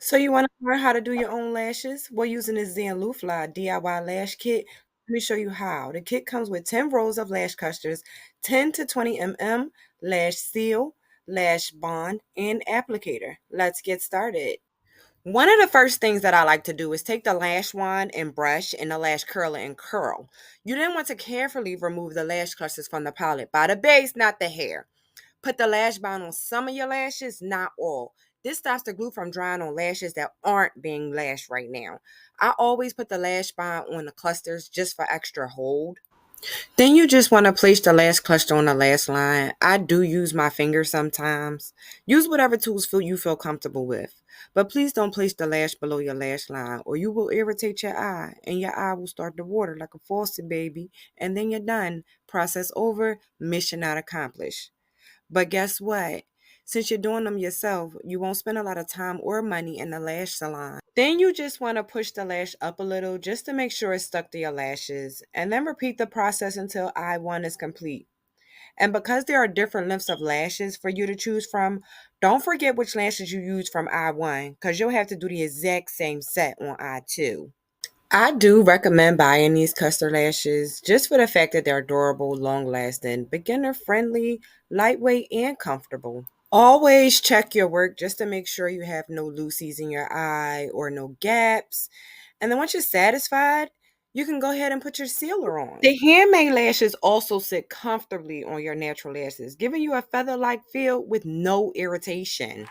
So you want to learn how to do your own lashes? Well, using this Zanlufly DIY lash kit, let me show you how. The kit comes with 10 rolls of lash custers, 10 to 20 lash seal, lash bond, and applicator. Let's get started. One of the first things that I like to do is take the lash wand and brush and the lash curler and curl. You then want to carefully remove the lash clusters from the palette by the base, not the hair. Put the lash bond on some of your lashes, not all. This stops the glue from drying on lashes that aren't being lashed right now. I always put the lash bond on the clusters just for extra hold. Then you just want to place the last cluster on the last line. I do use my finger sometimes. Use whatever tools you feel comfortable with. But please don't place the lash below your lash line or you will irritate your eye and your eye will start to water like a faucet baby. And then you're done. Process over, mission not accomplished. But guess what? Since you're doing them yourself, you won't spend a lot of time or money in the lash salon. Then you just want to push the lash up a little just to make sure it's stuck to your lashes. And then repeat the process until eye one is complete. And because there are different lengths of lashes for you to choose from, don't forget which lashes you use from eye one because you'll have to do the exact same set on eye two. I do recommend buying these custard lashes just for the fact that they're durable, long lasting, beginner friendly, lightweight, and comfortable. Always check your work just to make sure you have no loosies in your eye or no gaps. And then once you're satisfied, you can go ahead and put your sealer on. The handmade lashes also sit comfortably on your natural lashes, giving you a feather like feel with no irritation.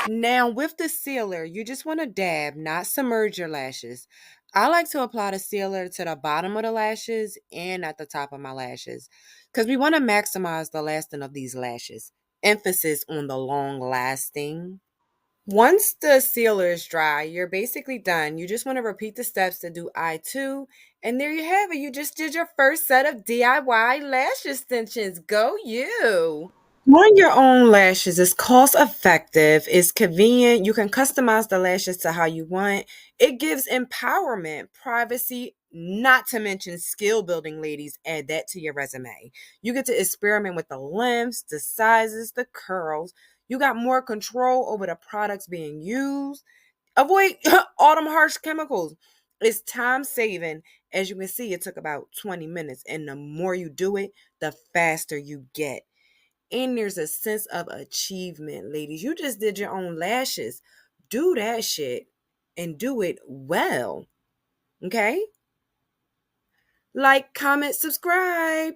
Now, with the sealer, you just want to dab, not submerge your lashes. I like to apply the sealer to the bottom of the lashes and at the top of my lashes because we want to maximize the lasting of these lashes. Emphasis on the long lasting. Once the sealer is dry, you're basically done. You just want to repeat the steps to do eye two. And there you have it. You just did your first set of DIY lash extensions. Go you! Doing your own lashes is cost effective, it's convenient. You can customize the lashes to how you want. It gives empowerment, privacy, not to mention skill building, ladies. Add that to your resume. You get to experiment with the lengths, the sizes, the curls. You got more control over the products being used. Avoid all them harsh chemicals. It's time saving. As you can see, it took about 20 minutes, and the more you do it, the faster you get. And there's a sense of achievement, ladies. You just did your own lashes. Do that shit and do it well. Okay? Like, comment, subscribe.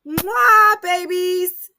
Mwah, babies.